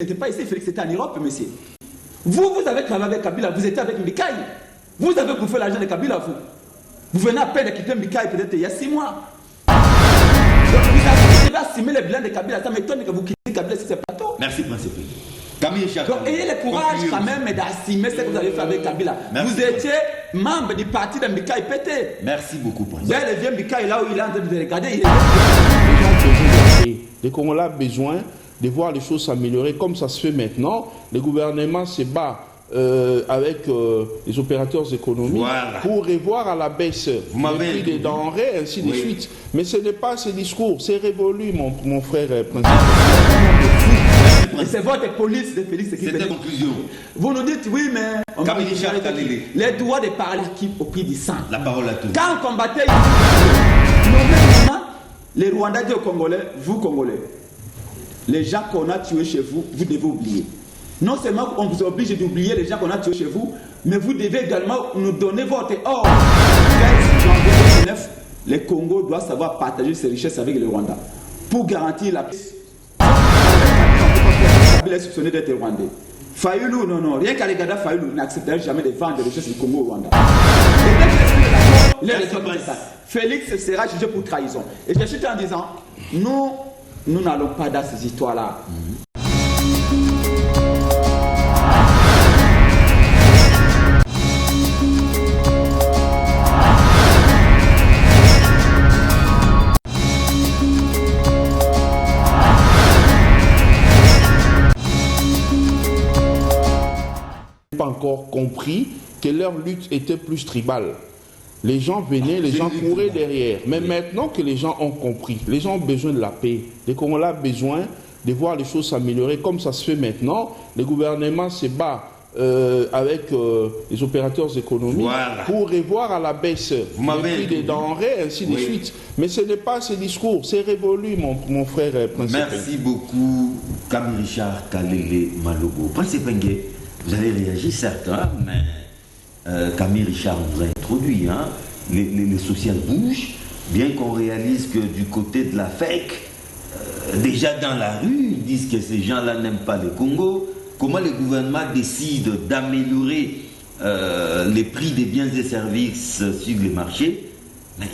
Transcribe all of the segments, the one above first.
n'était pas ici, Félix était en Europe, monsieur. Vous avez travaillé avec Kabila, vous étiez avec Mikaï. Vous avez bouffé l'argent de Kabila, vous. Vous venez à peine de quitter Mikaï peut-être il y a 6 mois. Donc vous devez assumer les bilans de Kabila. Ça m'étonne que vous quittez Kabila sur ce plateau. Merci, Principe. Camille Richard. Donc ayez le courage quand même d'assumer ce que vous avez fait avec Kabila. Merci, vous étiez membre du parti de Mikaï Pété. Merci beaucoup, Principe. Dès le vieux Mikaï, là où il est en train de regarder, il est... Les Congolais ont besoin de voir les choses s'améliorer comme ça se fait maintenant. Le gouvernement se bat avec les opérateurs économiques pour revoir à la baisse les prix des denrées, ainsi de suite. Mais ce n'est pas ce discours, c'est révolu, mon frère Principe. Et c'est votre police de Félix qui fait des conclusions. Vous nous dites, oui, mais... les droits de parler au prix du sang. La parole à tous. Quand on combattait, les Rwandais disent aux Congolais, vous Congolais, les gens qu'on a tués chez vous, vous devez oublier. Non seulement on vous oblige d'oublier les gens qu'on a tués chez vous, mais vous devez également nous donner votre or. 15 janvier 2009, le Congo doit savoir partager ses richesses avec le Rwanda pour garantir la paix. Il est soupçonné d'être Rwandais. Fayoulou, non, rien qu'à l'égard de Fayoulou, n'accepterait jamais de vendre des richesses du Congo au Rwanda. Et bien, Félix sera jugé pour trahison. Et je suis en disant, nous n'allons pas dans ces histoires-là. Pas encore compris que leur lutte était plus tribale. Les gens venaient, les gens couraient derrière. Mais maintenant que les gens ont compris, les gens ont besoin de la paix. Les Congolais ont besoin de voir les choses s'améliorer comme ça se fait maintenant. Le gouvernement se bat avec les opérateurs économiques pour revoir à la baisse les prix des denrées, ainsi de suite. Mais ce n'est pas ce discours, c'est révolu, mon frère Principe. Merci beaucoup, Camille Richard Kalele Malobo. Principe Ngué, vous avez réagi, certes, hein, mais Camille Richard nous a introduit. Hein, les social bougent, bien qu'on réalise que du côté de la FEC, déjà dans la rue, ils disent que ces gens-là n'aiment pas le Congo. Comment le gouvernement décide d'améliorer les prix des biens et services sur les marchés?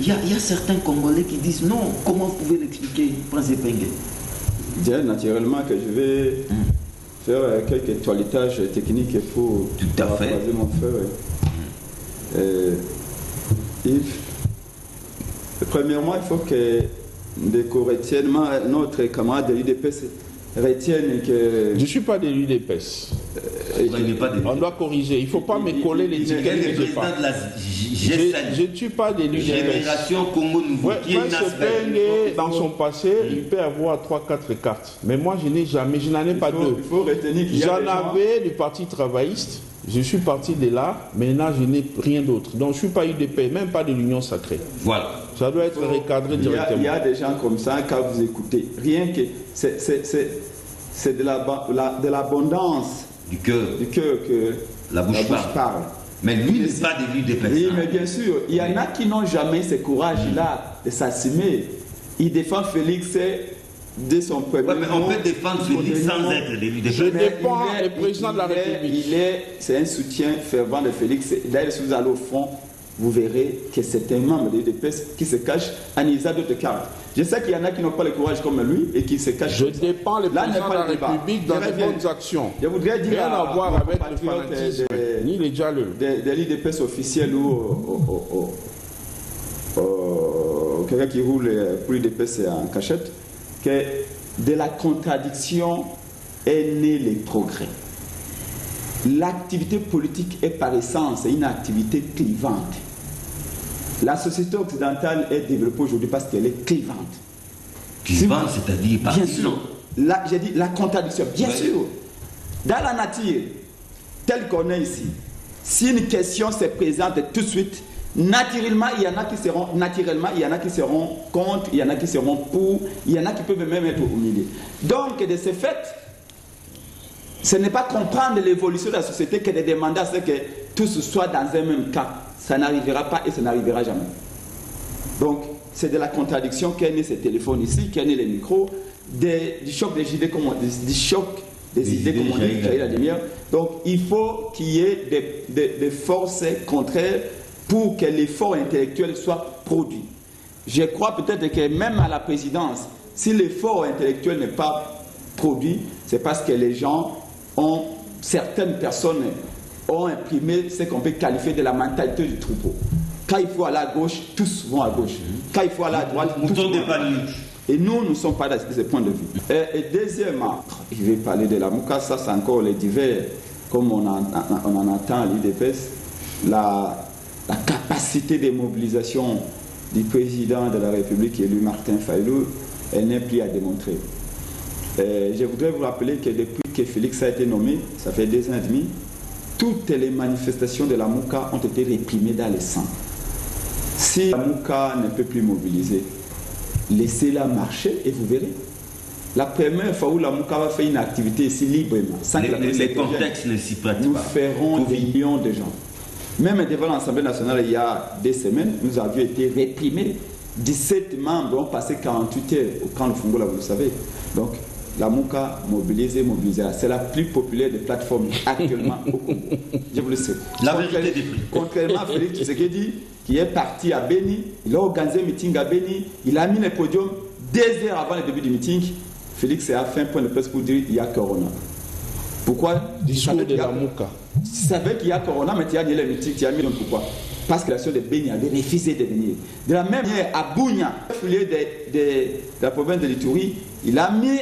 Il y a certains Congolais qui disent non. Comment vous pouvez l'expliquer, Principe Ngué? Je dirais naturellement que je vais faire quelques toiletages techniques pour paraphraser mon frère. Yves, premièrement, il faut que notre camarade de l'UDPS retienne que... Je ne suis pas de l'UDPS. On doit corriger. Il ne faut pas me coller l'étiquette que je n'ai pas. Je ne suis pas de l'UDPS. Génération Congo Nouveau. Dans son passé, il peut avoir 3-4 cartes. Mais moi, je n'ai jamais, je n'en ai pas deux. Il faut retenir qu'il y a J'en avais du Parti travailliste. Je suis parti de là. Maintenant, je n'ai rien d'autre. Donc, je ne suis pas UDP, même pas de l'Union sacrée. Voilà. Ça doit être recadré directement. Il y a des gens comme ça, quand vous écoutez, rien que c'est de l'abondance du cœur que la bouche parle. Mais lui n'est pas de l'UDPS. Oui, mais bien sûr, il y en a qui n'ont jamais ce courage-là de s'assumer. Il défend Félix de son peuple. Ouais, mais on peut défendre Félix sans être de l'UDPS. Je dépends du président de la République. C'est un soutien fervent de Félix. D'ailleurs, si vous allez au fond, vous verrez que c'est un membre de l'UDPS qui se cache en Isa de cartes. Je sais qu'il y en a qui n'ont pas le courage comme lui et qui se cachent. Je dépends le président de la République dans les bonnes actions. Je voudrais dire rien à voir avec le fanatisme, ni les dialogues. De l'UDPS officiel ou quelqu'un qui roule pour l'UDPS en cachette, que de la contradiction est né le progrès. L'activité politique est par essence une activité clivante. La société occidentale est développée aujourd'hui parce qu'elle est clivante. Clivante, c'est-à-dire partisan. Bien sûr. J'ai dit la contradiction, bien sûr. Dans la nature, telle qu'on est ici, si une question se présente tout de suite, naturellement, il y en a qui seront contre, il y en a qui seront pour, il y en a qui peuvent même être au milieu. Donc, de ce fait, ce n'est pas comprendre l'évolution de la société que de demander à ce que tous soient dans un même cas. Ça n'arrivera pas et ça n'arrivera jamais. Donc, c'est de la contradiction qu'est né ce téléphone ici, qu'est né les micros, du choc des idées, du choc des idées, comme on dit, jaillit la lumière. Donc il faut qu'il y ait des forces contraires pour que l'effort intellectuel soit produit. Je crois peut-être que même à la présidence, si l'effort intellectuel n'est pas produit, c'est parce que les gens certaines personnes ont imprimé ce qu'on peut qualifier de la mentalité du troupeau. Quand il faut aller à gauche, tous vont à gauche. Quand il faut aller à droite, tous vont à droite. Et nous ne sommes pas dans ce point de vue. Et deuxièmement, je vais parler de la Mouka, ça c'est encore les divers, comme on en entend à l'IDPS, la capacité de mobilisation du président de la République élu Martin Fayulu, elle n'est plus à démontrer. Je voudrais vous rappeler que depuis que Félix a été nommé, ça fait 2 ans et demi, toutes les manifestations de la Mouka ont été réprimées dans le sang. Si la Mouka ne peut plus mobiliser, laissez-la marcher et vous verrez. La première fois où la Mouka va faire une activité ici librement, sans que les contextes ne s'y prêtent pas. Nous ferons des millions de gens. Même devant l'Assemblée nationale, il y a 2 semaines, nous avions été réprimés. 17 membres ont passé 48 heures au camp de Fungola, vous le savez. Donc, la Mouka mobilisée. C'est la plus populaire des plateformes actuellement au Congo. Je vous le sais. La vérité des prix. Contrairement à Félix Tshisekedi, qui est parti à Beni, il a organisé un meeting à Beni, il a mis le podium 2 heures avant le début du meeting. Félix a fait un point de presse pour dire qu'il y a Corona. Pourquoi? Discours de la Mouka. Tu savais qu'il y a Corona, mais tu as mis le meeting, tu as mis pourquoi? Parce que la de Beni avait refusé de venir. De la même manière, à Bounia, de la province de l'Ituri, il a mis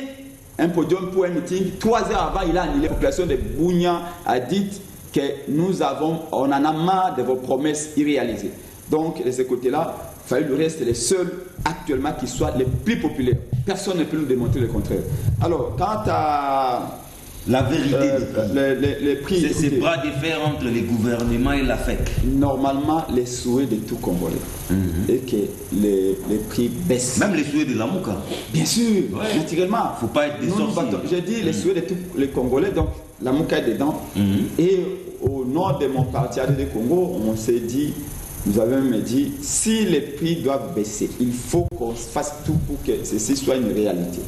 un podium pour un meeting. 3 heures avant, il a annulé. La population de Bounia a dit que on en a marre de vos promesses irréalisées. Donc, de ce côté-là, il fallait le reste les seuls actuellement qui soient les plus populaires. Personne ne peut nous démontrer le contraire. Alors, quant à la vérité les prix, c'est ces bras de fer entre les gouvernements et la FEC. Normalement, les souhaits de tout Congolais et que les prix baissent. Même les souhaits de la Mouka. Bien sûr, naturellement. Il ne faut pas être des sorciers. J'ai dit les souhaits de tous les Congolais, donc la Mouka est dedans. Et au nom de mon parti ADD Congo, on s'est dit, nous avons même dit, si les prix doivent baisser, il faut qu'on fasse tout pour que ceci soit une réalité.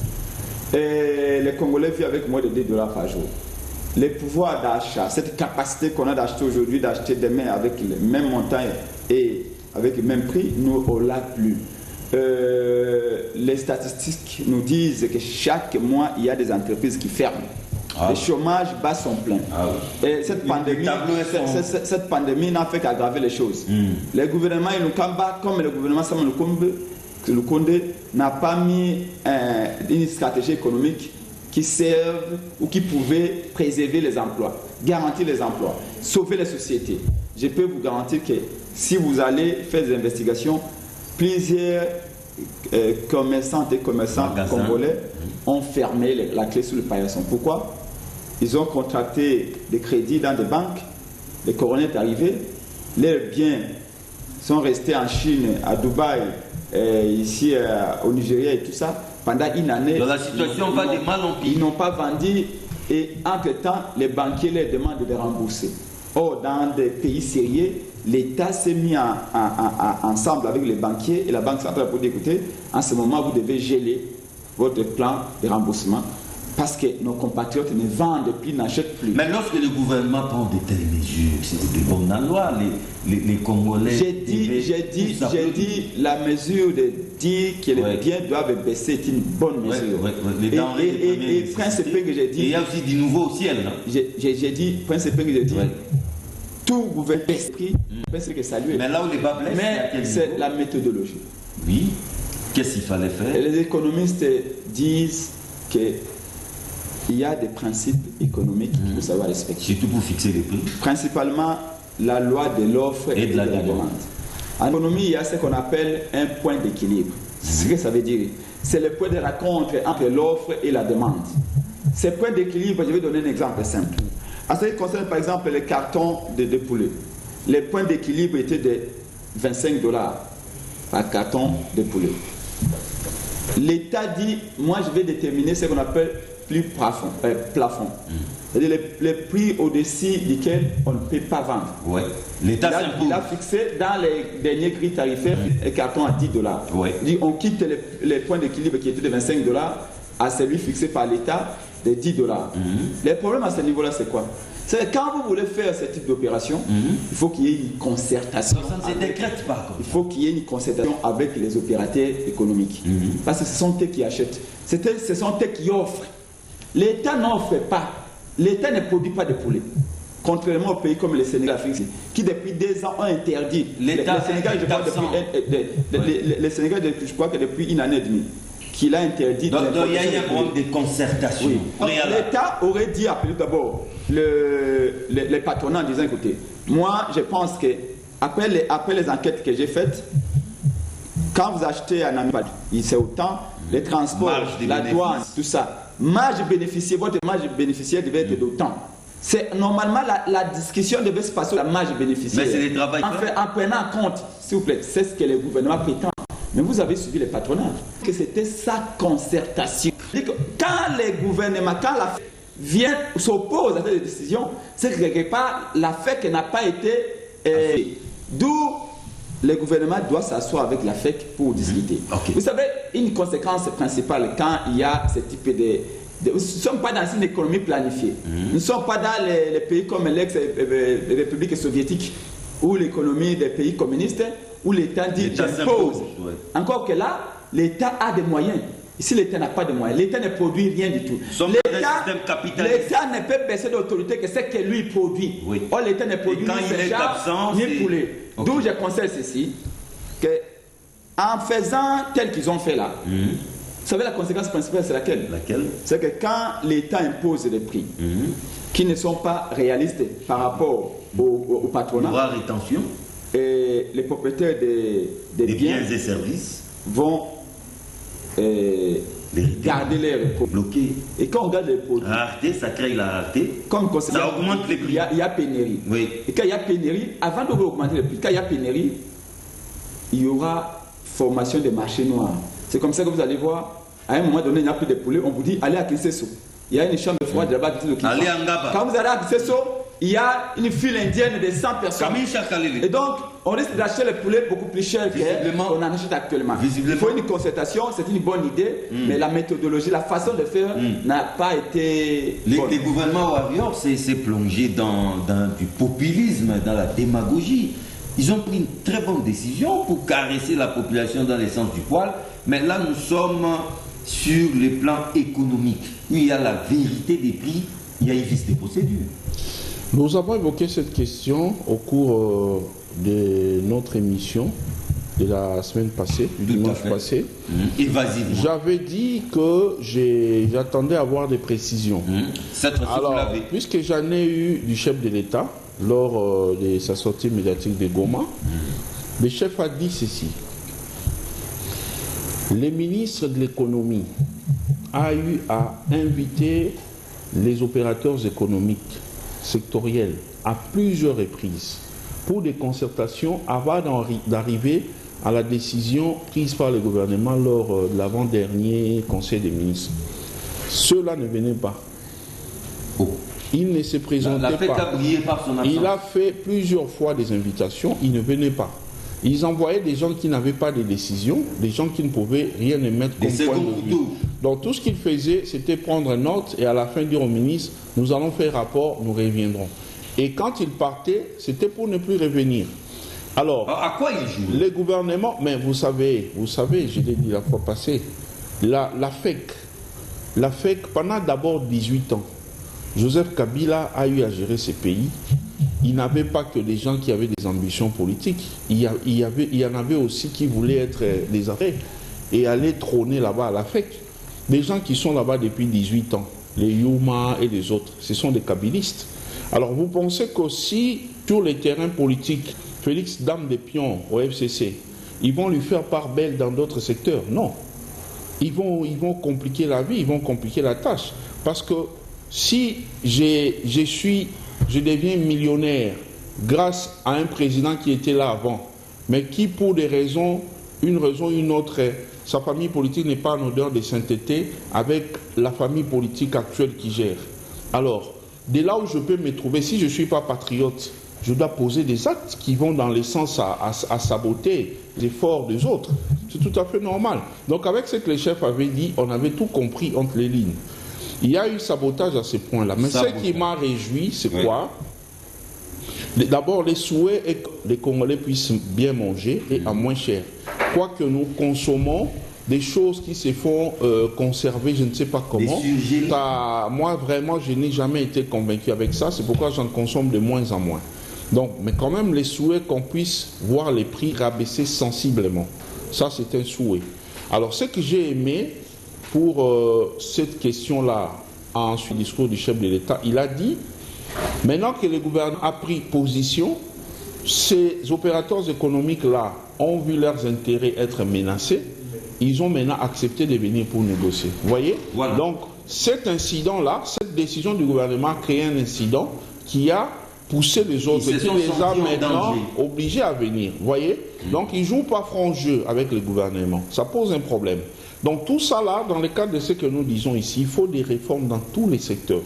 Et les Congolais vivent avec moins de $2 par jour. Les pouvoirs d'achat, cette capacité qu'on a d'acheter aujourd'hui, d'acheter demain avec le même montant et avec le même prix, nous, on l'a plus. Les statistiques nous disent que chaque mois, il y a des entreprises qui ferment. Le chômage bat son plein. Et cette pandémie n'a fait qu'aggraver les choses. Les gouvernements, comme le gouvernement Samuel Lukonde n'a pas mis une stratégie économique qui serve ou qui pouvait préserver les emplois, garantir les emplois, sauver les sociétés. Je peux vous garantir que si vous allez faire des investigations, plusieurs commerçantes et commerçants congolais ont fermé la clé sous le paillasson. Pourquoi? Ils ont contracté des crédits dans des banques, le corona est arrivé, leurs biens sont restés en Chine, à Dubaï, ici au Nigeria et tout ça, pendant une année. Donc la situation va de mal en pire. Ils n'ont pas vendu et entre-temps, les banquiers leur demandent de rembourser. Or, dans des pays sérieux, l'État s'est mis ensemble avec les banquiers et la Banque centrale pour dire, écoutez, en ce moment, vous devez geler votre plan de remboursement parce que nos compatriotes ne vendent plus, n'achètent plus. Mais lorsque le gouvernement prend de telles mesures, c'est de bonne loi, les Congolais... J'ai dit la mesure de dire que les biens doivent baisser est une bonne mesure. Et principe que j'ai dit... Et il y a aussi du nouveau au ciel. J'ai dit, principe que j'ai dit, tout gouvernement baisse prix, pense que saluer. Mais là où les bas blessent, c'est la méthodologie. Oui. Qu'est-ce qu'il fallait faire? Et les économistes disent que il y a des principes économiques qu'il faut savoir respecter. Surtout pour fixer les prix. Principalement, la loi de l'offre et de la demande. En économie, il y a ce qu'on appelle un point d'équilibre. C'est ce que ça veut dire. C'est le point de rencontre entre l'offre et la demande. Ces points d'équilibre, je vais donner un exemple simple. En ce qui concerne par exemple les cartons de poulet, les points d'équilibre étaient de $25 par carton de poulet. L'État dit, moi je vais déterminer ce qu'on appelle plafond. C'est-à-dire les prix au-dessus duquel on ne peut pas vendre. Ouais. L'État il a fixé dans les derniers grilles tarifaires un carton à $10. Ouais. On quitte les points d'équilibre qui étaient de $25 à celui fixé par l'État des 10 dollars. Les problèmes à ce niveau-là, c'est quoi? C'est quand vous voulez faire ce type d'opération, il faut qu'il y ait une concertation. Ça ne se décrète pas. Il faut qu'il y ait une concertation avec les opérateurs économiques. Parce que ce sont eux qui achètent. Ce sont eux qui offrent. L'État n'offre pas. L'État ne produit pas de poulet. Contrairement aux pays comme le Sénégal, qui depuis 2 ans ont interdit. Le Sénégal, je crois que depuis une année et demie, qu'il a interdit. Donc il y a un problème de concertation. Oui. L'État aurait dit appeler d'abord les patronats en disant écoutez, moi je pense que après les enquêtes que j'ai faites, quand vous achetez un ami, c'est autant les transports, la douane, tout ça. Votre marge bénéficiaire devait être d'autant. C'est normalement la discussion devait se passer sur la marge bénéficiaire. Mais c'est des travailleurs. En prenant en compte, s'il vous plaît, c'est ce que le gouvernement prétend. Mais vous avez suivi les patronats. Que c'était sa concertation. Quand les gouvernements, quand la FEC s'oppose à cette décision, c'est que quelque part, la FEC n'a pas été. D'où le gouvernement doit s'asseoir avec la FEC pour discuter. Vous savez, une conséquence principale quand il y a ce type de. Nous ne sommes pas dans une économie planifiée. Nous ne sommes pas dans les pays comme l'ex-République soviétique ou l'économie des pays communistes où l'État dit j'impose. Encore que là, l'État a des moyens. Ici, l'État n'a pas de moyens. L'État ne produit rien du tout. L'État ne peut baisser d'autorité que ce que lui produit. Or, l'État ne produit ni ses chars, ni poulet. D'où je conseille ceci, qu'en faisant tel qu'ils ont fait là, vous savez, la conséquence principale, c'est laquelle? C'est que quand l'État impose des prix qui ne sont pas réalistes par rapport au patronat, rétention. Et les propriétaires des biens et services vont garder les repos. Bloqués. Et quand on regarde les produits, rareté, ça crée la rareté. Comme ça augmente les prix. Il y a pénurie. Oui. Et quand il y a pénurie, avant d'augmenter les prix, quand il y a pénurie, il y aura formation des marchés noirs. C'est comme ça que vous allez voir, à un moment donné, il n'y a plus de poulet, on vous dit allez à Kinseso. Il y a une chambre froide là-bas qui dit allez à Ngaba. Quand vous allez à Kinseso, il y a une file indienne de 100 personnes. Et donc, on risque d'acheter le poulet beaucoup plus cher qu'on en achète actuellement. Il faut une concertation, c'est une bonne idée, mais la méthodologie, la façon de faire n'a pas été. Les gouvernements warriors s'est plongé dans du populisme, dans la démagogie. Ils ont pris une très bonne décision pour caresser la population dans le sens du poil, mais là nous sommes sur le plan économique, où il y a la vérité des prix, il y a une vice des procédures. Nous avons évoqué cette question au cours de notre émission de la semaine passée, du dimanche passé. J'avais dit que j'attendais à avoir des précisions. Alors, puisque j'en ai eu du chef de l'État lors de sa sortie médiatique de Goma, le chef a dit ceci. Le ministre de l'économie a eu à inviter les opérateurs économiques sectoriels à plusieurs reprises pour des concertations avant d'arriver à la décision prise par le gouvernement lors de l'avant-dernier Conseil des ministres. Ceux-là ne venaient pas. Il ne se présentait pas. Il a fait plusieurs fois des invitations, il ne venait pas. Ils envoyaient des gens qui n'avaient pas de décision, des gens qui ne pouvaient rien émettre comme point de vue. Donc tout ce qu'ils faisaient, c'était prendre note et à la fin dire au ministre, nous allons faire rapport, nous reviendrons. Et quand ils partaient, c'était pour ne plus revenir. Alors, à quoi ils jouent? Les gouvernements, mais vous savez, je l'ai dit la fois passée, la FEC, pendant d'abord 18 ans, Joseph Kabila a eu à gérer ces pays. Il n'avait pas que des gens qui avaient des ambitions politiques. Il y en avait aussi qui voulaient être des affaires et aller trôner là-bas à la FEC. Des gens qui sont là-bas depuis 18 ans, les Yuma et les autres, ce sont des kabylistes. Alors vous pensez qu'aussi, sur les terrains politiques, Félix Dame des Pions au FCC, ils vont lui faire part belle dans d'autres secteurs? Non. Ils vont compliquer la vie, ils vont compliquer la tâche. Parce que si je deviens millionnaire grâce à un président qui était là avant, mais qui pour des raisons, une raison ou une autre, sa famille politique n'est pas en odeur de sainteté avec la famille politique actuelle qui gère. Alors, dès là où je peux me trouver, si je ne suis pas patriote, je dois poser des actes qui vont dans le sens à saboter les efforts des autres. C'est tout à fait normal. Donc avec ce que les chefs avaient dit, on avait tout compris entre les lignes. Il y a eu sabotage à ce point-là. Mais ce qui m'a réjoui, c'est quoi? D'abord, les souhaits est que les Congolais puissent bien manger et à moins cher. Quoique nous consommons des choses qui se font conserver, je ne sais pas comment. Moi, vraiment, je n'ai jamais été convaincu avec ça. C'est pourquoi j'en consomme de moins en moins. Donc, mais quand même, les souhaits qu'on puisse voir les prix rabaisser sensiblement. Ça, c'est un souhait. Alors, ce que j'ai aimé pour cette question-là, ensuite, le discours du chef de l'État, il a dit, maintenant que le gouvernement a pris position, ces opérateurs économiques-là ont vu leurs intérêts être menacés. Ils ont maintenant accepté de venir pour négocier. Vous voyez? Voilà. Donc, cet incident-là, cette décision du gouvernement a créé un incident qui a poussé les autres, qui les a maintenant obligés à venir. Vous voyez? Donc, ils ne jouent pas franc jeu avec le gouvernement. Ça pose un problème. Donc, tout ça là, dans le cadre de ce que nous disons ici, il faut des réformes dans tous les secteurs.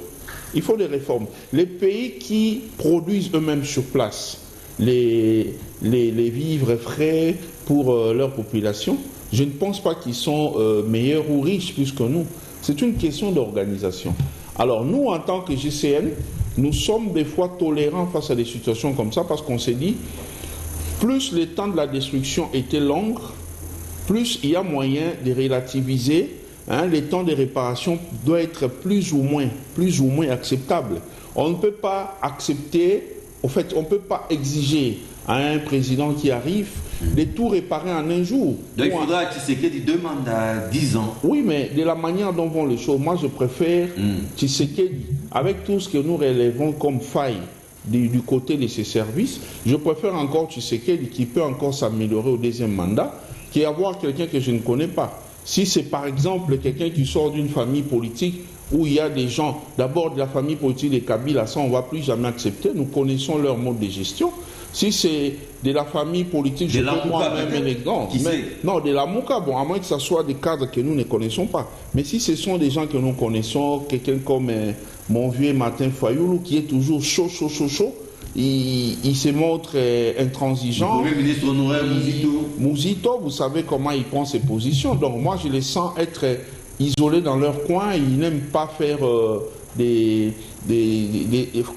Il faut des réformes. Les pays qui produisent eux-mêmes sur place les vivres frais pour leur population, je ne pense pas qu'ils sont meilleurs ou riches plus que nous. C'est une question d'organisation. Alors nous, en tant que GCN, nous sommes des fois tolérants face à des situations comme ça parce qu'on s'est dit, plus le temps de la destruction était long, plus il y a moyen de relativiser. Le temps de réparation doit être plus ou moins acceptable. On ne peut pas accepter, en fait, on ne peut pas exiger à un président qui arrive de tout réparer en un jour. Donc il faudra que Tshisekedi demande à 10 ans. Oui, mais de la manière dont vont les choses, moi je préfère Tshisekedi, avec tout ce que nous relevons comme faille du côté de ses services, je préfère encore Tshisekedi qui peut encore s'améliorer au deuxième mandat, qu'avoir quelqu'un que je ne connais pas. Si c'est par exemple quelqu'un qui sort d'une famille politique où il y a des gens, d'abord de la famille politique des Kabila, ça on ne va plus jamais accepter, nous connaissons leur mode de gestion. Si c'est de la famille politique, je peux moi-même un exemple. Non, de la Mouka, bon, à moins que ce soit des cadres que nous ne connaissons pas. Mais si ce sont des gens que nous connaissons, quelqu'un comme mon vieux Martin Fayoulou, qui est toujours chaud, il se montre intransigeant. Le Premier ministre honoraire Mouzito, vous savez comment il prend ses positions. Donc moi, je les sens être isolés dans leur coin. Ils n'aiment pas faire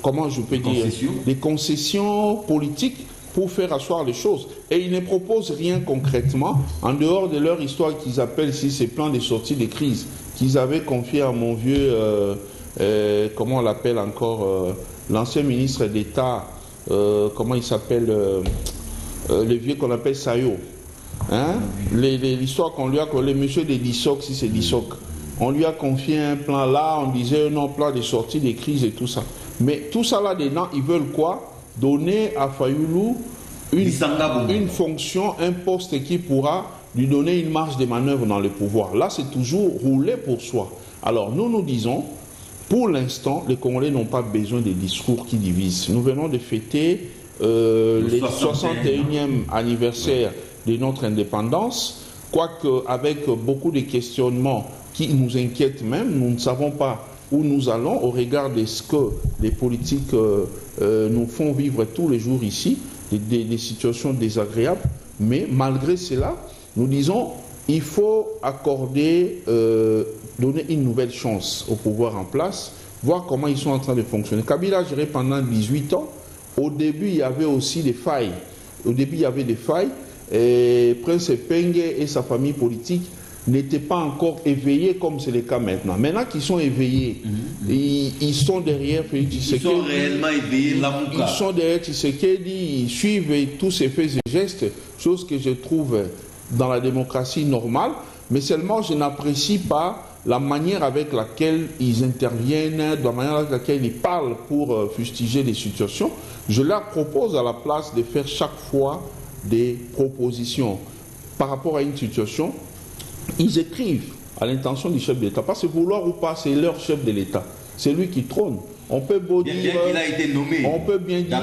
comment je peux dire, des concessions politiques pour faire asseoir les choses. Et ils ne proposent rien concrètement, en dehors de leur histoire qu'ils appellent, si c'est plan de sortie de crise, qu'ils avaient confié à mon vieux, comment on l'appelle encore, l'ancien ministre d'État, comment il s'appelle, le vieux qu'on appelle Sayo. Hein? L'histoire qu'on lui a collé, monsieur de Dissoc, si c'est Dissoc. On lui a confié un plan là, on disait non, plan de sortie des crises et tout ça. Mais tout ça là-dedans, ils veulent quoi? Donner à Fayoulou une fonction, un poste qui pourra lui donner une marge de manœuvre dans le pouvoir. Là, c'est toujours rouler pour soi. Alors, nous disons, pour l'instant, les Congolais n'ont pas besoin de discours qui divisent. Nous venons de fêter le 61e anniversaire de notre indépendance, quoique avec beaucoup de questionnements qui nous inquiètent même, nous ne savons pas où nous allons au regard de ce que les politiques nous font vivre tous les jours ici, des situations désagréables, mais malgré cela, nous disons il faut accorder, donner une nouvelle chance au pouvoir en place, voir comment ils sont en train de fonctionner. Kabila a géré pendant 18 ans, au début il y avait aussi des failles, et Prince Penge et sa famille politique n'étaient pas encore éveillés comme c'est le cas maintenant. Maintenant qu'ils sont éveillés, ils sont derrière Félix Tshisekedi. Ils sont réellement éveillés, Ils sont derrière Tshisekedi, ils suivent tous ces faits et gestes, chose que je trouve dans la démocratie normale, mais seulement je n'apprécie pas la manière avec laquelle ils interviennent, la manière avec laquelle ils parlent pour fustiger les situations. Je leur propose à la place de faire chaque fois des propositions par rapport à une situation. Ils écrivent à l'intention du chef de l'État. Pas se vouloir ou pas, c'est leur chef de l'État. C'est lui qui trône. On peut beau dire... Il a été nommé. On peut bien dire...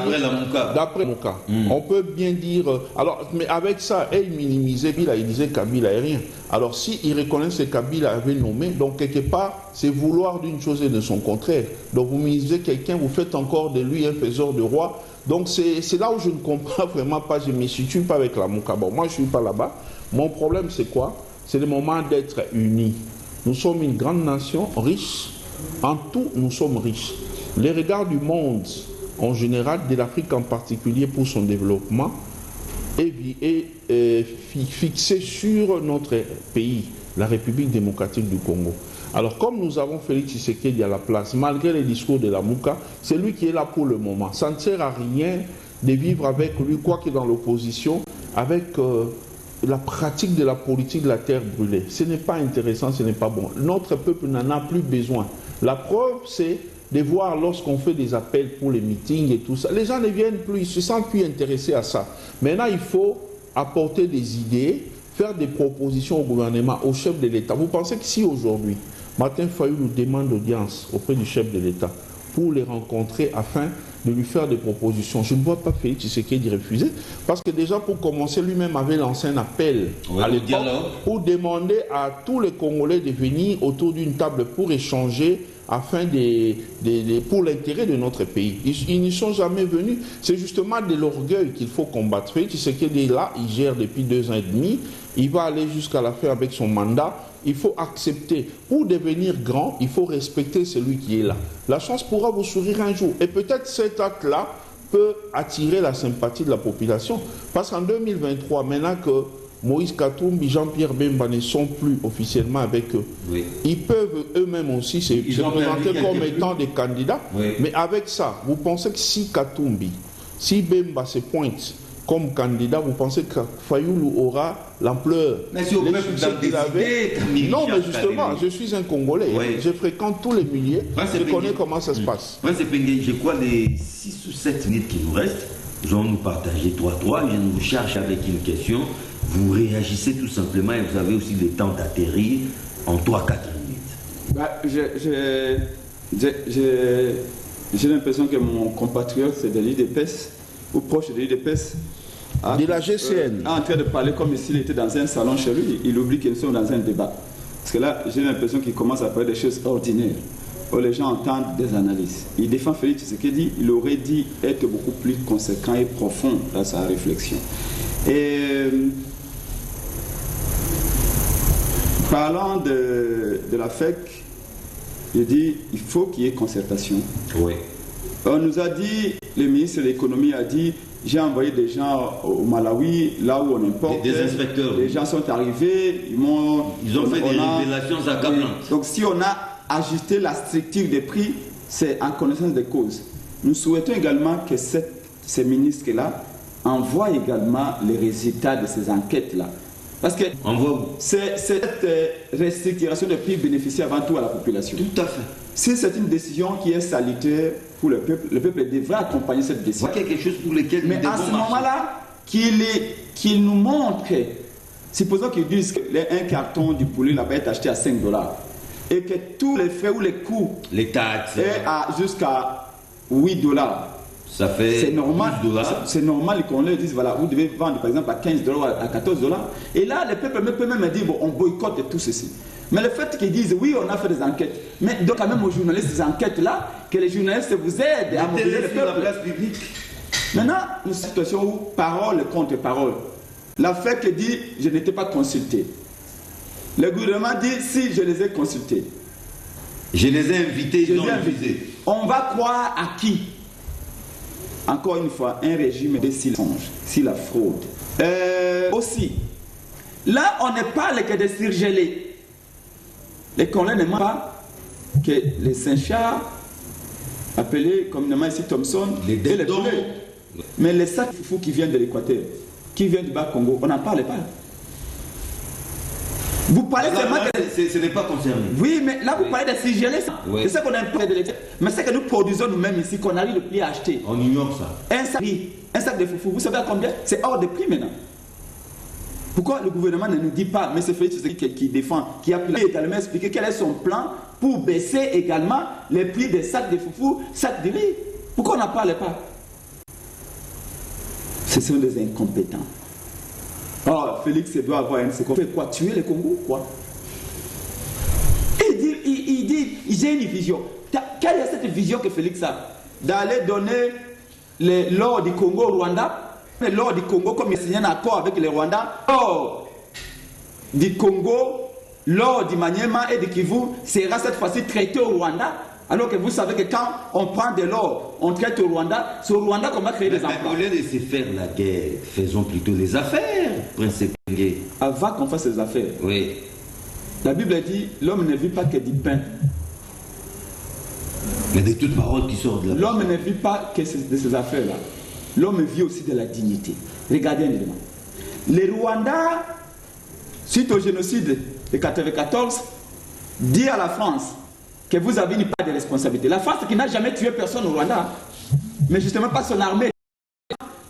D'après mon cas. On peut bien dire... Alors, mais avec ça, il minimisait Kabila, il disait Kabila et rien. Alors, s'il reconnaît que Kabila avait nommé, donc quelque part, c'est vouloir d'une chose et de son contraire. Donc, vous minimisez quelqu'un, vous faites encore de lui un faiseur de roi. Donc, c'est là où je ne comprends vraiment pas, je ne me situe pas avec la Mouka. Bon, moi, je ne suis pas là-bas. Mon problème, c'est quoi? C'est le moment d'être unis. Nous sommes une grande nation, riche, En tout, nous sommes riches. Les regards du monde en général, de l'Afrique en particulier pour son développement, est fixé sur notre pays, la République démocratique du Congo. Alors comme nous avons Félix Tshisekedi à la place, malgré les discours de la Mouka, c'est lui qui est là pour le moment. Ça ne sert à rien de vivre avec lui, quoi qu'il dans l'opposition, avec la pratique de la politique de la terre brûlée. Ce n'est pas intéressant, ce n'est pas bon. Notre peuple n'en a plus besoin. La preuve, c'est de voir lorsqu'on fait des appels pour les meetings et tout ça. Les gens ne viennent plus, ils se sentent plus intéressés à ça. Maintenant, il faut apporter des idées, faire des propositions au gouvernement, au chef de l'État. Vous pensez que si aujourd'hui, Martin Fayulu nous demande audience auprès du chef de l'État pour les rencontrer afin de lui faire des propositions, je ne vois pas Félix Tshisekedi refuser, parce que déjà pour commencer, lui-même avait lancé un appel à l'époque pour demander à tous les Congolais de venir autour d'une table pour échanger afin pour l'intérêt de notre pays. Ils n'y sont jamais venus. C'est justement de l'orgueil qu'il faut combattre. Félix Tshisekedi est là, il gère depuis 2 ans et demi, il va aller jusqu'à la fin avec son mandat. Il faut accepter. Pour devenir grand, il faut respecter celui qui est là. La chance pourra vous sourire un jour. Et peut-être cet acte-là peut attirer la sympathie de la population. Parce qu'en 2023, maintenant que Moïse Katumbi, Jean-Pierre Bemba ne sont plus officiellement avec eux, oui, ils peuvent eux-mêmes aussi se présenter comme étant des candidats. Oui. Mais avec ça, vous pensez que si Katumbi, si Bemba se pointe comme candidat, vous pensez que Fayulu aura l'ampleur, mais si qu'il avait? Non, mais justement, je suis un Congolais, oui, je fréquente tous les milieux, je connais comment ça se passe. Je crois les 6 ou 7 minutes qui nous restent, nous allons nous partager 3-3, je vous cherche avec une question, vous réagissez tout simplement et vous avez aussi le temps d'atterrir en 3-4 minutes. Bah, j'ai l'impression que mon compatriote, c'est de l'IDPS, ou proche de l'IDPS, de la GCN, en train de parler comme s'il était dans un salon chez lui. Il oublie qu'ils sont dans un débat. Parce que là, j'ai l'impression qu'il commence à parler des choses ordinaires, où les gens entendent des analyses. Il défend Félix Tshisekedi, il aurait dit être beaucoup plus conséquent et profond dans sa réflexion. Et parlant de la FEC, je dis il faut qu'il y ait concertation. Oui. On nous a dit, le ministre de l'économie a dit, j'ai envoyé des gens au Malawi, là où on importe. Des inspecteurs. Les gens sont arrivés, ils ont fait des révélations accablantes. Donc si on a ajusté la structure des prix, c'est en connaissance des causes. Nous souhaitons également que ces ministres-là envoient également les résultats de ces enquêtes-là. Parce que cette restructuration des prix bénéficie avant tout à la population. Tout à fait. Si c'est une décision qui est salutaire pour le peuple devrait accompagner cette décision. C'est quelque chose pour lequel mais à ce moment-là, qu'il nous montre, supposons qu'ils disent qu'un carton du poulet là-bas est acheté à 5 $, et que tous les frais ou les coûts, les taxes, est jusqu'à 8 $. Ça fait c'est normal. C'est normal qu'on leur dise voilà, vous devez vendre par exemple à 15 $, à 14 $. Et là, le peuple peut même dire bon, on boycotte tout ceci. Mais le fait qu'ils disent oui, on a fait des enquêtes, mais donc quand même aux journalistes ces enquêtes-là, que les journalistes vous aident à mobiliser le peuple. La place publique. Maintenant, une situation où parole contre parole. La FEC dit je n'étais pas consulté. Le gouvernement dit si je les ai consultés. Je les ai invités, ils ont refusé. On va croire à qui? Encore une fois, un régime de silence, si la fraude. Aussi, là, on ne parle que de surgelés. Les Congolais ne mentent pas que les Saint-Charles, appelés communément ici Thompson, les dindons, mais les sacs fous qui viennent de l'Équateur, qui viennent du Bas-Congo, on n'en parle pas. Vous parlez seulement que... Ce n'est pas concerné. Oui, mais là vous parlez de surgelés. Oui. C'est ça qu'on importe de l'extérieur. Mais c'est que nous produisons nous-mêmes ici, qu'on arrive le prix à acheter. On ignore ça. Un sac de foufou, vous savez à combien? C'est hors de prix maintenant. Pourquoi le gouvernement ne nous dit pas, mais c'est Félix qui défend, qui a pu également expliquer quel est son plan pour baisser également les prix des sacs de foufou, sacs de riz? Pourquoi on n'en parle pas? Ce sont des incompétents. Or, Félix doit avoir une seconde. Quoi? Tuer les Congos, quoi? Il dit, j'ai une vision. Quelle est cette vision que Félix a? D'aller donner l'or du Congo au Rwanda? L'or du Congo, comme il signé un accord avec le Rwanda, or du Congo l'or du Maniema et du Kivu sera cette fois-ci traité au Rwanda, alors que vous savez que quand on prend de l'or, on traite au Rwanda, c'est au Rwanda qu'on va créer des emplois. Au lieu de se faire la guerre, faisons plutôt les affaires, Prince Penge. Avant qu'on fasse les affaires, Oui. la Bible dit, l'homme ne vit pas que du pain. Mais de toutes paroles qui sortent de la L'homme ne vit pas que de ces affaires-là. L'homme vit aussi de la dignité. Regardez un élément. Les Rwandais, suite au génocide de 1994, dit à la France que vous avez une part de responsabilité. La France qui n'a jamais tué personne au Rwanda, mais justement pas son armée.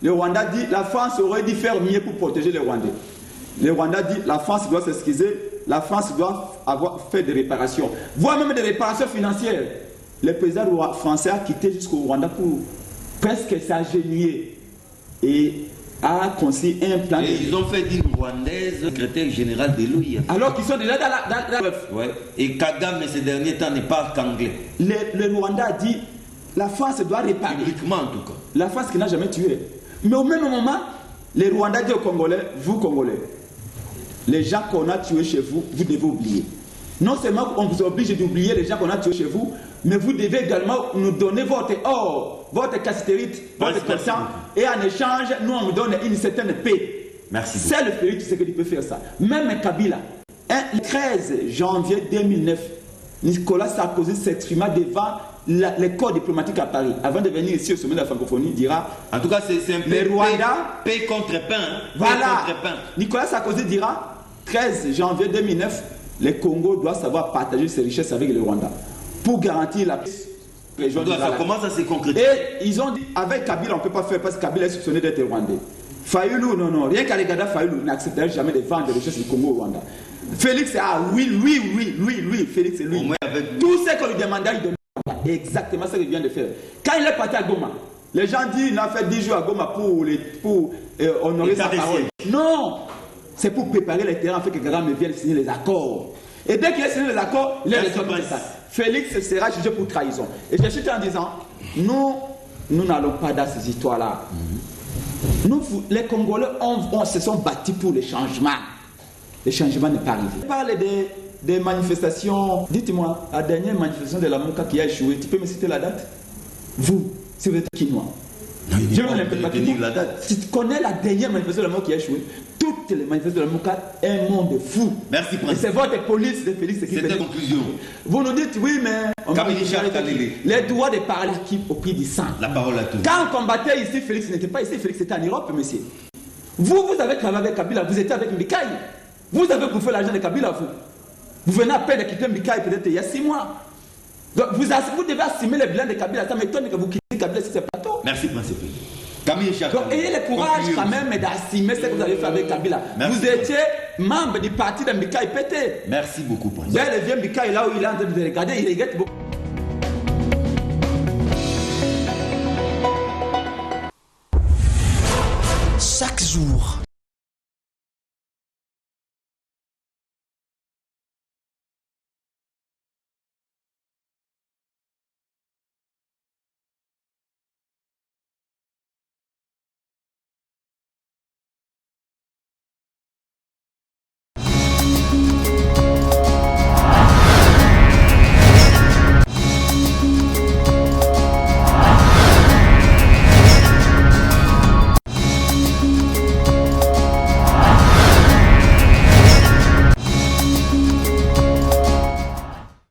Le Rwanda dit la France aurait dû faire mieux pour protéger les Rwandais. Le Rwanda dit la France doit s'excuser, la France doit avoir fait des réparations, voire même des réparations financières. Le président français a quitté jusqu'au Rwanda pour presque s'agenouiller et a conçu un plan. Et ils ont fait d'une Rwandaise secrétaire général de l'OIA. Alors qu'ils sont déjà dans la... Ouais. Et Kagame, ces derniers temps, n'est pas qu'anglais. Le Rwanda a dit la France doit réparer. Publiquement, en tout cas. La France qui n'a jamais tué. Mais au même moment, les Rwandais disent aux Congolais, vous Congolais, les gens qu'on a tués chez vous, vous devez oublier. Non seulement on vous oblige d'oublier les gens qu'on a tués chez vous, mais vous devez également nous donner votre or, votre cassiterite, votre coltan, et en échange, nous on vous donne une certaine paix. Merci beaucoup. C'est le Félix qui peut faire ça. Même Kabila, le 13 janvier 2009, Nicolas Sarkozy s'exprima devant les corps diplomatiques à Paris, avant de venir ici au sommet de la francophonie, dira... En tout cas, c'est un peu paix contre pain. Voilà. Contre pain. Nicolas Sarkozy dira, 13 janvier 2009, le Congo doit savoir partager ses richesses avec le Rwanda pour garantir la paix. Ça commence à se concrétiser. Et ils ont dit, avec Kabila, on ne peut pas faire parce que Kabila est soupçonné d'être Rwandais. Fayoulou, non, rien qu'à regarder Fayoulou, n'accepterait jamais de vendre les richesses du Congo au Rwanda. Félix, lui, Félix, c'est lui. Tout ce qu'on lui demandait, il donnait. Exactement ce qu'il vient de faire. Quand il est parti à Goma, les gens disent qu'il a fait 10 jours à Goma pour honorer sa parole. Non, c'est pour préparer les terrains afin que Kagame vienne signer les accords. Et dès qu'il a signé les accords, il est retourné ça. Félix sera jugé pour trahison. Et je suis en disant, nous n'allons pas dans ces histoires-là. Nous, les Congolais, on se sont battus pour le changement. Le changement n'est pas arrivé. On parle des manifestations. Dites-moi, la dernière manifestation de la Mouka qui a échoué, tu peux me citer la date? Vous, si vous êtes Kinois. Je ne la date. Tu connais la dernière manifestation de la Mouka qui a échoué? Toutes les manifestations de la Mouka, un monde fou. Merci, Prince. Et c'est votre police de Félix qui fait. C'est ta conclusion. Vous nous dites, oui, mais... les droits de parler au prix du sang. La parole à tous. Quand on combattait ici, Félix n'était pas ici, Félix était en Europe, monsieur. Vous avez travaillé avec Kabila, vous étiez avec Mbikaï. Vous avez bouffé l'argent de Kabila, vous. Vous venez à peine de quitter Mbikaï peut-être il y a 6 mois. Donc vous devez assumer le bilan de Kabila. Ça m'étonne que vous quittez Kabila sur ce plateau. Merci, Prince. Camille Chaka. Donc ayez le courage quand même d'assumer ce que vous avez fait avec Kabila. Merci. Vous étiez membre du parti de Mbikaï pété. Merci beaucoup, Prince. Là, le vieux Mbikaï, là où il est en train de regarder, il regrette beaucoup.